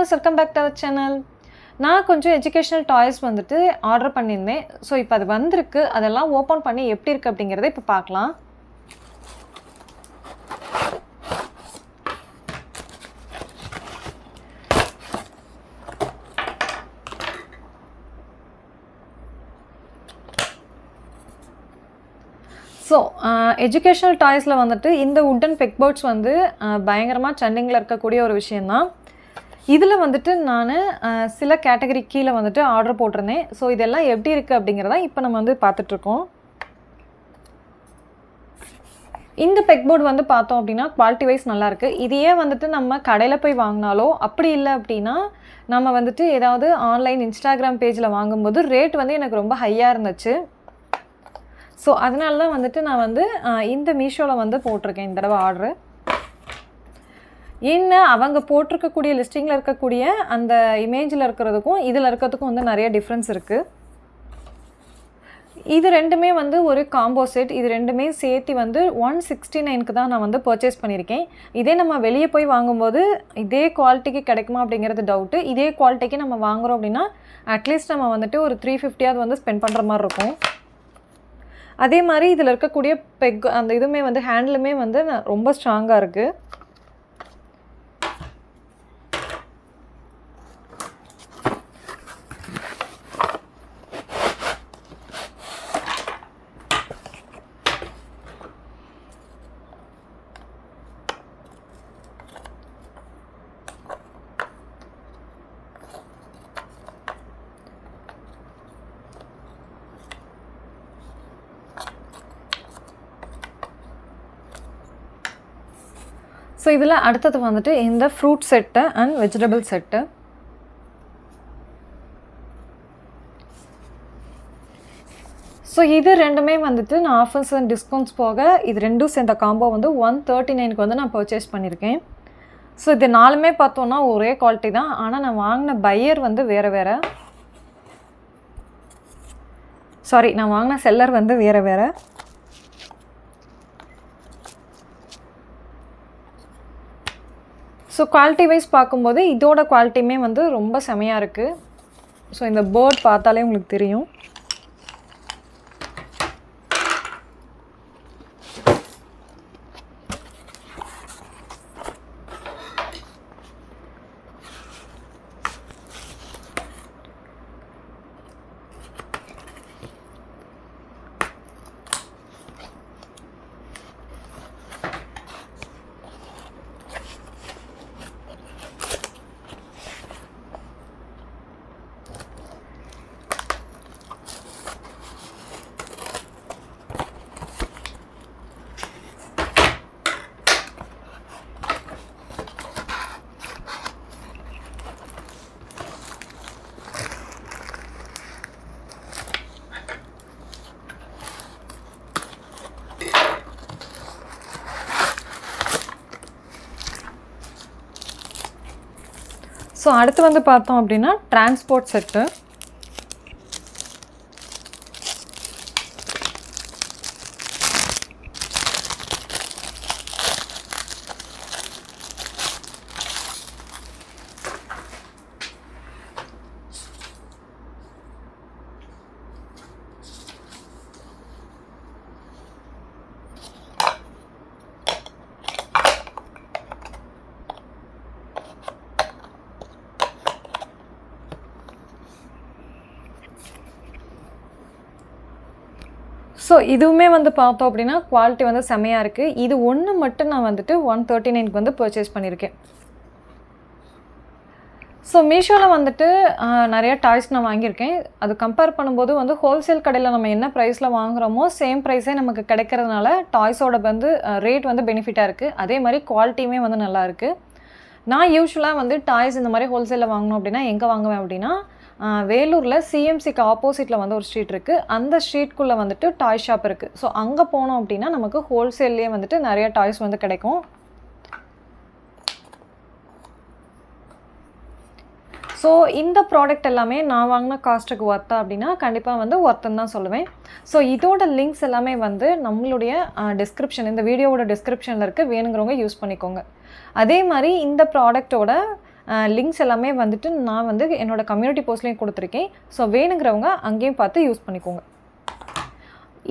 Viewers, welcome back to our channel. நான் கொஞ்சம் educational toys வந்துட்டு ஆர்டர் பண்ணியிருந்தேன். ஸோ இப்போ அது வந்திருக்கு. அதெல்லாம் ஓப்பன் பண்ணி எப்படி இருக்குது அப்படிங்கிறத இப்போ பார்க்கலாம். ஸோ எஜுகேஷனல் டாய்ஸில் வந்துட்டு இந்த வுட்டன் பெக் பேர்ட்ஸ் வந்து பயங்கரமாக ட்ரெண்டிங்கில் இருக்கக்கூடிய ஒரு விஷயந்தான். இதில் வந்துட்டு நான் சில கேட்டகரி கீழே வந்துட்டு ஆர்டர் போட்டிருந்தேன். ஸோ இதெல்லாம் எப்படி இருக்குது அப்படிங்கிறத இப்போ நம்ம வந்து பார்த்துட்ருக்கோம். இந்த பெக் போர்டு வந்து பார்த்தோம் அப்படின்னா குவாலிட்டி வைஸ் நல்லாயிருக்கு. இதையே வந்துட்டு நம்ம கடையில் போய் வாங்கினாலோ அப்படி இல்லை அப்படின்னா நம்ம வந்துட்டு ஏதாவது ஆன்லைன் இன்ஸ்டாகிராம் பேஜில் வாங்கும்போது ரேட் வந்து எனக்கு ரொம்ப ஹையாக இருந்துச்சு. ஸோ அதனால தான் வந்துட்டு நான் வந்து இந்த மீஷோவில் வந்து போட்டிருக்கேன் இந்த தடவை ஆர்டரு. ஏன்னா அவங்க போட்டிருக்கக்கூடிய லிஸ்டிங்கில் இருக்கக்கூடிய அந்த இமேஜில் இருக்கிறதுக்கும் இதில் இருக்கிறதுக்கும் வந்து நிறைய டிஃப்ரென்ஸ் இருக்குது. இது ரெண்டுமே வந்து ஒரு காம்போ செட். இது ரெண்டுமே சேர்த்து வந்து 169க்கு தான் நான் வந்து பர்ச்சேஸ் பண்ணியிருக்கேன். இதே நம்ம வெளியே போய் வாங்கும்போது இதே குவாலிட்டிக்கு கிடைக்குமா அப்படிங்கிறது டவுட்டு. இதே குவாலிட்டிக்கு நம்ம வாங்குகிறோம் அப்படின்னா அட்லீஸ்ட் நம்ம வந்துட்டு ஒரு 350 வந்து ஸ்பெண்ட் பண்ணுற மாதிரி இருக்கும். அதே மாதிரி இதில் இருக்கக்கூடிய பெக் அந்த இதுவுமே வந்து ஹேண்டிலுமே வந்து ரொம்ப ஸ்ட்ராங்காக இருக்குது. ஸோ இதில் அடுத்தது வந்துட்டு இந்த fruit set and vegetable set. So இது ரெண்டுமே வந்துட்டு நான் ஆஃபர்ஸ் அண்ட் டிஸ்கவுண்ட்ஸ் போக இது ரெண்டும் சேர்ந்த காம்போ வந்து 139க்கு வந்து நான் பர்ச்சேஸ் பண்ணியிருக்கேன். ஸோ இது நாலுமே பார்த்தோன்னா ஒரே குவாலிட்டி தான். ஆனால் நான் வாங்கின பையர் வந்து வேறு சாரி நான் வாங்கின செல்லர் வந்து வேறு. ஸோ குவாலிட்டி வைஸ் பார்க்கும்போது இதோட குவாலிட்டியுமே வந்து ரொம்ப செமையாக இருக்குது. ஸோ இந்த பேர்ட் பார்த்தாலே உங்களுக்கு தெரியும். ஸோ அடுத்து வந்து பார்த்தோம் அப்படின்னா டிரான்ஸ்போர்ட் செட்டு. ஸோ இதுவுமே வந்து பார்த்தோம் அப்படின்னா குவாலிட்டி வந்து செமையாக இருக்குது. இது ஒன்று மட்டும் நான் வந்துட்டு 139க்கு வந்து பர்ச்சேஸ் பண்ணியிருக்கேன். ஸோ மீஷோவில் வந்துட்டு நிறையா டாய்ஸ் நான் வாங்கியிருக்கேன். அது கம்பேர் பண்ணும்போது வந்து ஹோல்சேல் கடையில் நம்ம என்ன ப்ரைஸில் வாங்குகிறோமோ சேம் ப்ரைஸே நமக்கு கிடைக்கிறதுனால டாய்ஸோட வந்து ரேட் வந்து பெனிஃபிட்டாக இருக்குது. அதே மாதிரி குவாலிட்டியுமே வந்து நல்லா இருக்குது. நான் யூஸ்வலாக வந்து டாய்ஸ் இந்த மாதிரி ஹோல்சேலில் வாங்கணும் அப்படின்னா எங்கே வாங்குவேன் அப்படின்னா வேலூரில் சிஎம்சிக்கு ஆப்போசிட்டில் வந்து ஒரு ஸ்ட்ரீட் இருக்குது. அந்த ஸ்ட்ரீட்குள்ளே வந்துட்டு டாய் ஷாப் இருக்குது. ஸோ அங்கே போனோம் அப்படின்னா நமக்கு ஹோல்சேல்லேயே வந்துட்டு நிறைய டாய்ஸ் வந்து கிடைக்கும். ஸோ இந்த ப்ராடக்ட் எல்லாமே நான் வாங்கின காஸ்ட்டுக்கு ஒர்த்தா அப்படின்னா கண்டிப்பாக வந்து ஒர்த்துன்னு தான் சொல்லுவேன். ஸோ இதோட லிங்க்ஸ் எல்லாமே வந்து நம்மளுடைய இந்த வீடியோவோட டிஸ்கிரிப்ஷனில் இருக்குது. வேணுங்கிறவங்க யூஸ் பண்ணிக்கோங்க. அதே மாதிரி இந்த ப்ராடக்டோட லிங்க்ஸ் எல்லாமே வந்துட்டு நான் வந்து என்னோடய கம்யூனிட்டி போஸ்ட்லேயும் கொடுத்துருக்கேன். ஸோ வேணுங்கிறவங்க அங்கேயும் பார்த்து யூஸ் பண்ணிக்கோங்க.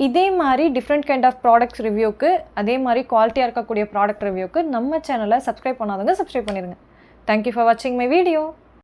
இதே மாதிரி டிஃப்ரெண்ட் கைண்ட் ஆஃப் ப்ராடக்ட்ஸ் ரிவ்யூக்கு, அதே மாதிரி குவாலிட்டியாக இருக்கக்கூடிய ப்ராடக்ட் ரிவ்யூக்கு நம்ம சேனலை சப்ஸ்கிரைப் பண்ணாதவங்க சப்ஸ்கிரைப் பண்ணிடுங்க. தேங்க்யூ ஃபார் வாட்சிங் மை வீடியோ.